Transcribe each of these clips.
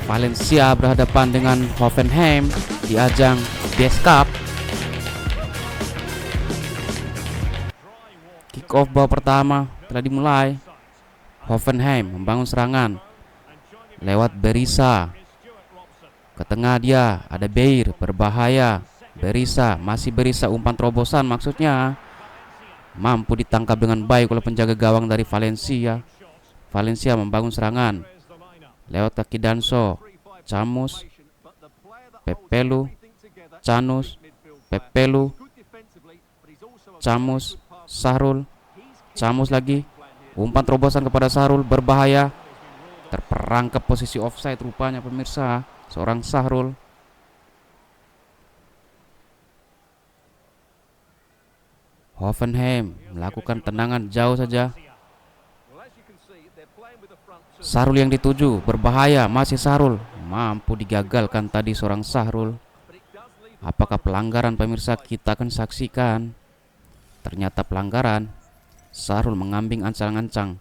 Valencia berhadapan dengan Hoffenheim di ajang DS Cup. Kick off babak pertama telah dimulai. Hoffenheim membangun serangan lewat Berisha. Ke tengah dia ada Beir, berbahaya. Berisha, masih Berisha, umpan terobosan maksudnya. Mampu ditangkap dengan baik oleh penjaga gawang dari Valencia. Valencia membangun serangan lewat kaki Danso. Camus, Pepelu, Canus, Pepelu, Camus, Sahrul, Camus lagi. Umpan terobosan kepada Sahrul, berbahaya. Terperangkap posisi offside rupanya pemirsa, seorang Sahrul. Hoffenheim melakukan tendangan jauh saja. Sahrul yang dituju, berbahaya, masih Sahrul. Mampu digagalkan tadi seorang Sahrul. Apakah pelanggaran pemirsa? Kita akan saksikan. Ternyata pelanggaran. Sahrul mengambing ancang-ancang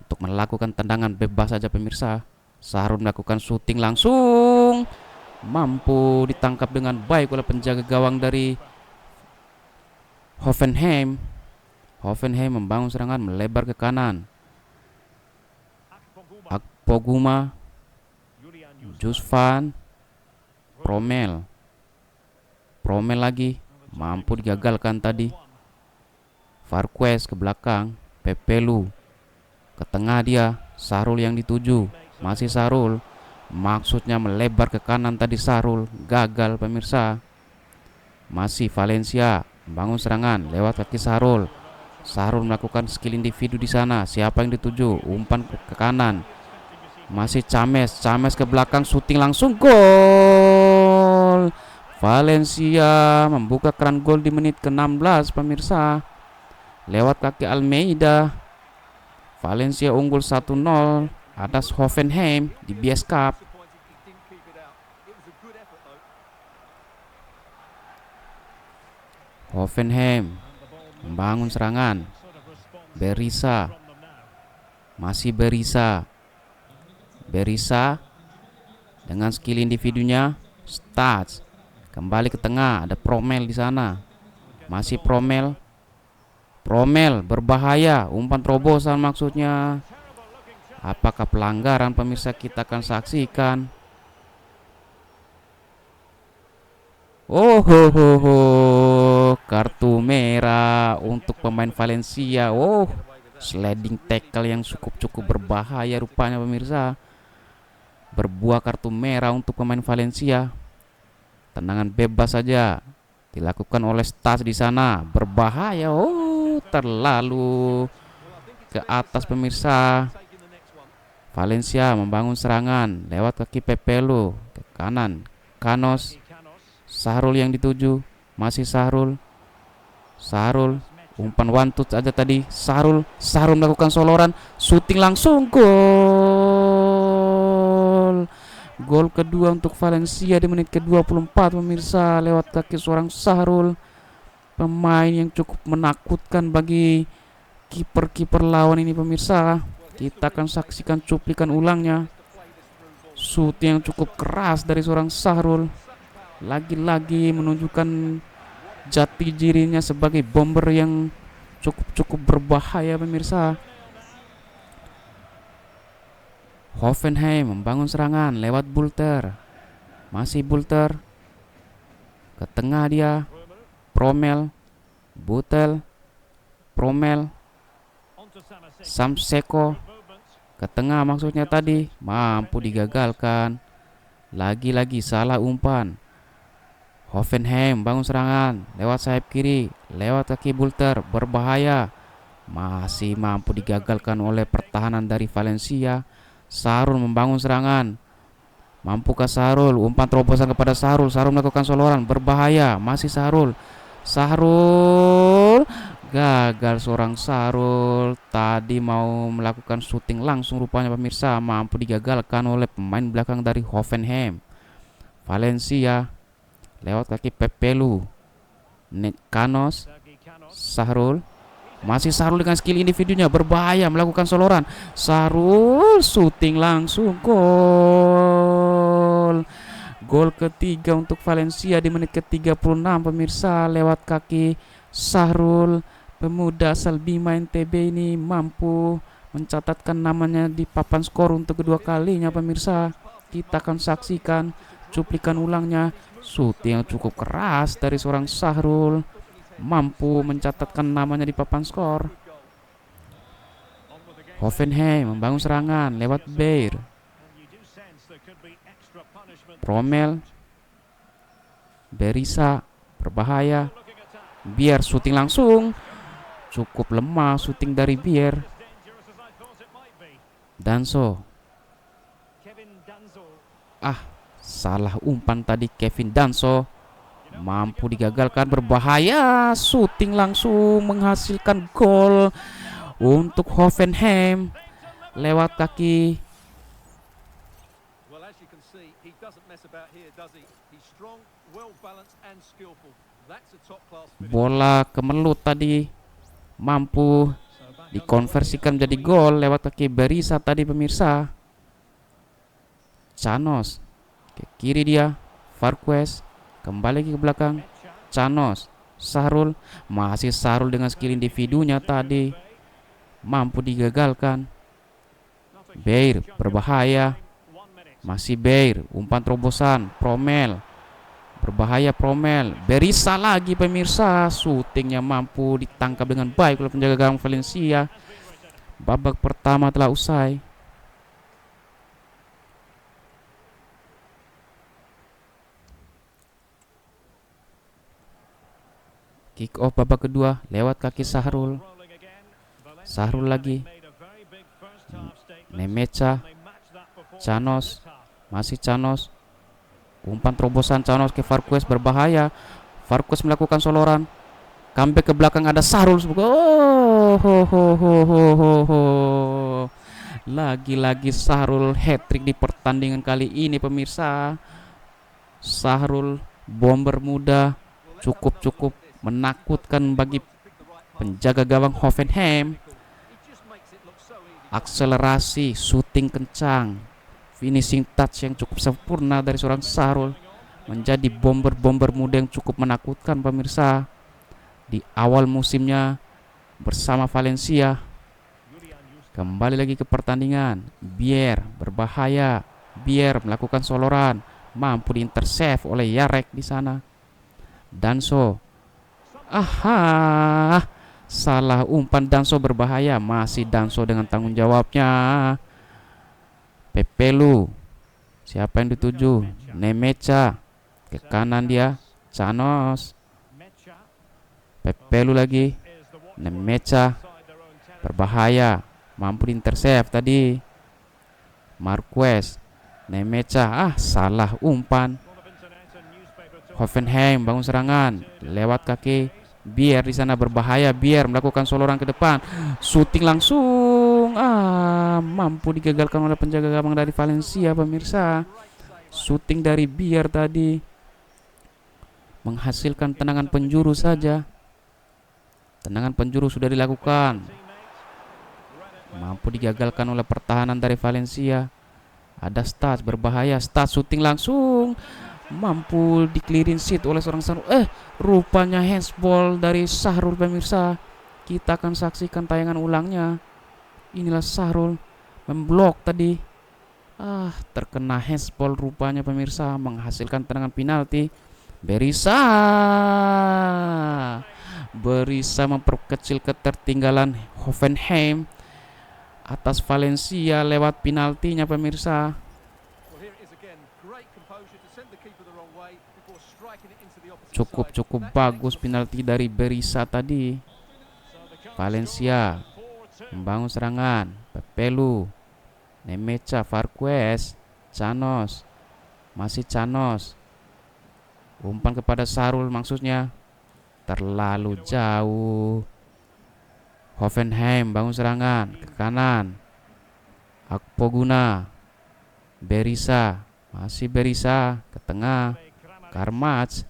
untuk melakukan tendangan bebas saja pemirsa. Sahrul melakukan syuting langsung. Mampu ditangkap dengan baik oleh penjaga gawang dari Hoffenheim. Hoffenheim membangun serangan melebar ke kanan. Akpoguma, Jusvan, Promel. Promel lagi. Mampu digagalkan tadi. Farquez ke belakang. Pepelu. Ke tengah dia. Sahrul yang dituju. Masih Sahrul. Maksudnya melebar ke kanan tadi Sahrul. Gagal pemirsa. Masih Valencia membangun serangan lewat kaki Sahrul. Sahrul melakukan skill individu di sana. Siapa yang dituju? Umpan ke kanan. Masih Cames. Cames ke belakang, syuting langsung, gol. Valencia membuka keran gol di menit ke-16 pemirsa. Lewat kaki Almeida. Valencia unggul 1-0 atas Hoffenheim di DS Cup. Hoffenheim membangun serangan. Berisha. Masih Berisha. Berisha dengan skill individunya. Stats. Kembali ke tengah, ada Promel di sana. Masih Promel. Promel berbahaya, umpan terobosan maksudnya. Apakah pelanggaran pemirsa? Kita akan saksikan. Kartu merah untuk pemain Valencia. Sliding tackle yang cukup berbahaya rupanya pemirsa. Berbuah kartu merah untuk pemain Valencia. Tendangan bebas saja dilakukan oleh Stas di sana. Berbahaya. Terlalu ke atas pemirsa. Valencia membangun serangan lewat kaki Pepelu ke kanan. Canos. Sahrul yang dituju. Masih Sahrul. Sahrul. Umpan one touch aja tadi. Sahrul melakukan soloran. Syuting langsung, gol. Gol kedua untuk Valencia di menit ke-24 pemirsa, lewat kaki seorang Sahrul. Pemain yang cukup menakutkan bagi kiper lawan ini pemirsa. Kita akan saksikan cuplikan ulangnya. Syuting yang cukup keras dari seorang Sahrul. Lagi-lagi menunjukkan jati dirinya sebagai bomber yang cukup berbahaya pemirsa. Hoffenheim membangun serangan lewat Bulter. Masih Bulter. Ke tengah dia. Promel. Butel. Promel. Samseko. Ke tengah maksudnya tadi. Mampu digagalkan. Lagi-lagi salah umpan. Hoffenheim bangun serangan lewat sayap kiri, lewat kaki Bulter, berbahaya. Masih mampu digagalkan oleh pertahanan dari Valencia. Sahrul membangun serangan. Mampukah Sahrul? Umpan terobosan kepada Sahrul. Sahrul melakukan soloran, berbahaya. Masih Sahrul. Gagal seorang Sahrul. Tadi mau melakukan syuting langsung rupanya pemirsa. Mampu digagalkan oleh pemain belakang dari Hoffenheim. Valencia lewat kaki Pepelu. Canos. Sahrul. Masih Sahrul dengan skill individunya, berbahaya, melakukan soloran. Sahrul syuting langsung, gol. Sahrul. Gol ketiga untuk Valencia di menit ke-36 pemirsa, lewat kaki Sahrul. Pemuda asal Bima NTB ini mampu mencatatkan namanya di papan skor untuk kedua kalinya pemirsa. Kita akan saksikan cuplikan ulangnya. Shooting yang cukup keras dari seorang Sahrul, mampu mencatatkan namanya di papan skor. Hoffenheim membangun serangan lewat Beir. Promel, Berisa, berbahaya. Bier shooting langsung, cukup lemah shooting dari Bier. Danso, salah umpan tadi Kevin Danso, mampu digagalkan. Berbahaya, shooting langsung menghasilkan gol untuk Hoffenheim lewat kaki bola kemelut tadi, mampu dikonversikan menjadi gol lewat kaki Berisa tadi pemirsa. Canos ke kiri dia, Farquez kembali ke belakang, Canos, Sahrul, masih Sahrul dengan skill individunya tadi, mampu digagalkan. Beir berbahaya, masih Beir, umpan terobosan, Promel, berbahaya Promel. Berisa lagi pemirsa, shootingnya mampu ditangkap dengan baik oleh penjaga gawang Valencia. Babak pertama telah usai. Kick off babak kedua lewat kaki Sahrul. Sahrul lagi, Nemecha, Canos, masih Canos, umpan terobosan Canos ke Farquez, berbahaya. Farquez melakukan soloran, comeback ke belakang, ada Sahrul. Lagi-lagi Sahrul hat-trick di pertandingan kali ini pemirsa. Sahrul, bomber muda, cukup menakutkan bagi penjaga gawang Hoffenheim. Akselerasi, shooting kencang, finishing touch yang cukup sempurna dari seorang Sahrul, menjadi bomber muda yang cukup menakutkan pemirsa di awal musimnya bersama Valencia. Kembali lagi ke pertandingan. Bier berbahaya, Bier melakukan soloran, mampu diintersave oleh Yarek di sana. Danso, salah umpan Danso, berbahaya, masih Danso dengan tanggung jawabnya. Pepelu, siapa yang dituju? Nemecha, ke kanan dia, Canos. Pepelu lagi, Nemecha, berbahaya, mampu diintersave tadi. Marquez, Nemecha, salah umpan. Hoffenheim bangun serangan lewat kaki Bier di sana, berbahaya. Bier melakukan soloran ke depan, shooting langsung, mampu digagalkan oleh penjaga gawang dari Valencia pemirsa. Shooting dari Bier tadi menghasilkan tendangan penjuru saja. Tendangan penjuru sudah dilakukan, mampu digagalkan oleh pertahanan dari Valencia. Ada Stats, berbahaya, Stats shooting langsung, mampu di clearing sheet oleh seorang Sahrul. Rupanya handsball dari Sahrul pemirsa. Kita akan saksikan tayangan ulangnya. Inilah Sahrul memblok tadi. Terkena handsball rupanya pemirsa, menghasilkan tendangan penalti. Berisa memperkecil ketertinggalan Hoffenheim atas Valencia lewat penaltinya pemirsa. Cukup bagus penalti dari Berisa tadi. Valencia membangun serangan. Pepelu, Nemecha, Farquez, Canos, masih Canos, umpan kepada Sahrul, maksudnya terlalu jauh. Hoffenheim bangun serangan ke kanan. Akpoguna, Berisa, masih Berisa ke tengah. Karmats,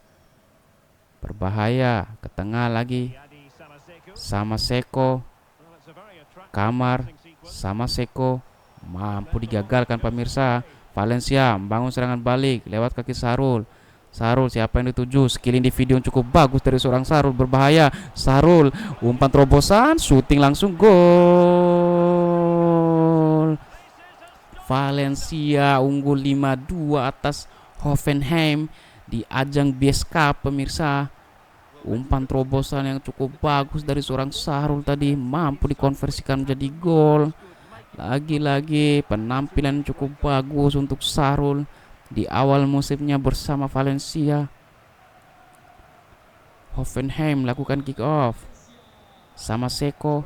berbahaya, ke tengah lagi. Sama Seko, Kamar, sama Seko, mampu digagalkan pemirsa. Valencia membangun serangan balik lewat kaki Sahrul. Sahrul siapa yang dituju? Skill individu yang cukup bagus dari seorang Sahrul, berbahaya. Sahrul umpan terobosan, syuting langsung, gol. Valencia unggul 5-2 atas Hoffenheim di ajang BS Cup pemirsa. Umpan terobosan yang cukup bagus dari seorang Sahrul tadi mampu dikonversikan menjadi gol. Lagi-lagi penampilan cukup bagus untuk Sahrul di awal musimnya bersama Valencia. Hoffenheim melakukan kick off sama Seko.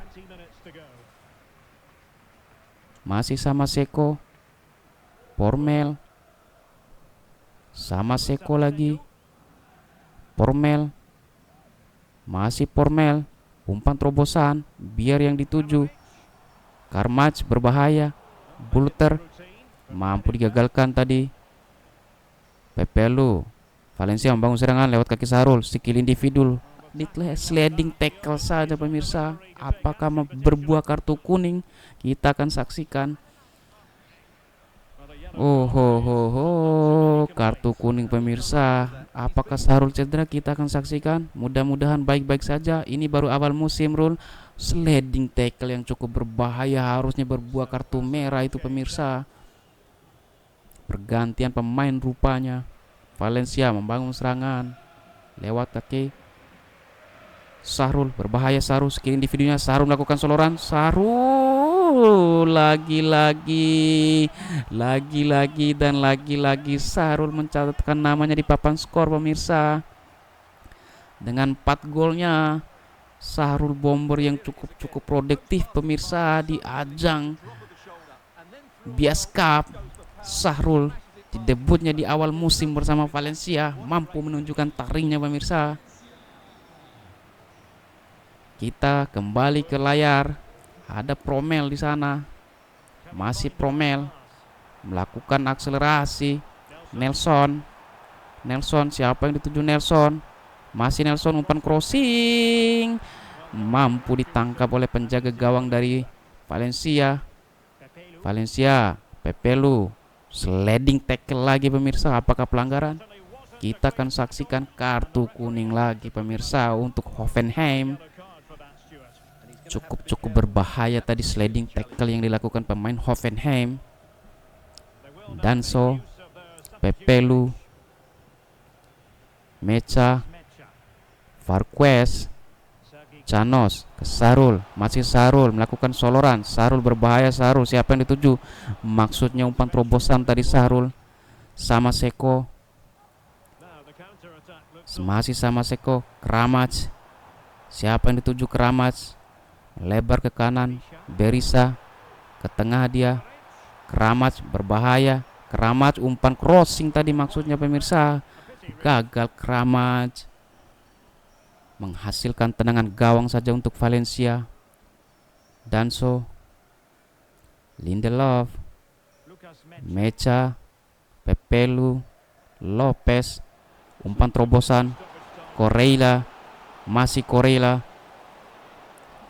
Masih sama Seko. Formel. Sama Seko lagi. Formel. Masih Formel. Umpan terobosan biar yang dituju. Karmach berbahaya. Bulter mampu digagalkan tadi. Pepelu. Valencia membangun serangan lewat kaki Sahrul. Skill individu. Sliding tackle saja pemirsa. Apakah berbuah kartu kuning? Kita akan saksikan. Kartu kuning pemirsa. Apakah Sahrul cedera? Kita akan saksikan. Mudah-mudahan baik-baik saja. Ini baru awal musim, Rul. Sliding tackle yang cukup berbahaya, harusnya berbuah kartu merah itu pemirsa. Pergantian pemain rupanya. Valencia membangun serangan lewat kaki Sahrul, berbahaya Sahrul, skill individunya. Sahrul melakukan soloran. Sahrul lagi-lagi dan lagi-lagi Sahrul mencatatkan namanya di papan skor pemirsa. Dengan 4 golnya, Sahrul bomber yang cukup produktif pemirsa di ajang BS Cup. Sahrul di debutnya di awal musim bersama Valencia mampu menunjukkan taringnya pemirsa. Kita kembali ke layar. Ada Promel di sana. Masih Promel melakukan akselerasi. Nelson siapa yang dituju? Nelson. Masih Nelson, umpan crossing mampu ditangkap oleh penjaga gawang dari Valencia. Pepelu sliding tackle lagi pemirsa. Apakah pelanggaran? Kita akan saksikan kartu kuning lagi pemirsa untuk Hoffenheim. Cukup berbahaya tadi sliding tackle yang dilakukan pemain Hoffenheim. Danso, Pepelu, Mecha, Farquez, Canos ke Sahrul. Masih Sahrul melakukan soloran. Sahrul berbahaya. Sahrul siapa yang dituju? Maksudnya umpan terobosan tadi Sahrul. Sama Seko. Masih sama Seko. Kramach. Siapa yang dituju? Kramach. Lebar ke kanan. Berisa ke tengah dia. Kramach berbahaya. Kramach umpan crossing tadi maksudnya pemirsa. Gagal Kramach. Menghasilkan tendangan gawang saja untuk Valencia. Danso, Lindelof, Mecha, Pepelu, Lopez, umpan terobosan, Correia, masih Correia,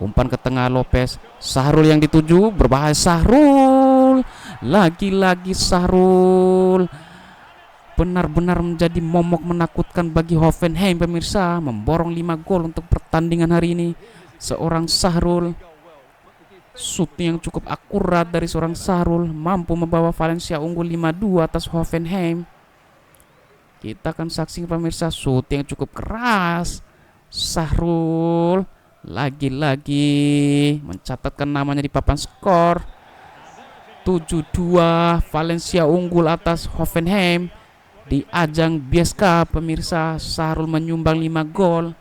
umpan ke tengah Lopez. Sahrul yang dituju, berbahaya Sahrul. Lagi-lagi Sahrul benar-benar menjadi momok menakutkan bagi Hoffenheim pemirsa. Memborong 5 gol untuk pertandingan hari ini. Seorang Sahrul, shooting yang cukup akurat dari seorang Sahrul mampu membawa Valencia unggul 5-2 atas Hoffenheim. Kita akan saksikan pemirsa shooting yang cukup keras. Sahrul lagi-lagi mencatatkan namanya di papan skor. 7-2 Valencia unggul atas Hoffenheim di ajang BS Cup pemirsa. Sahrul menyumbang 5 gol.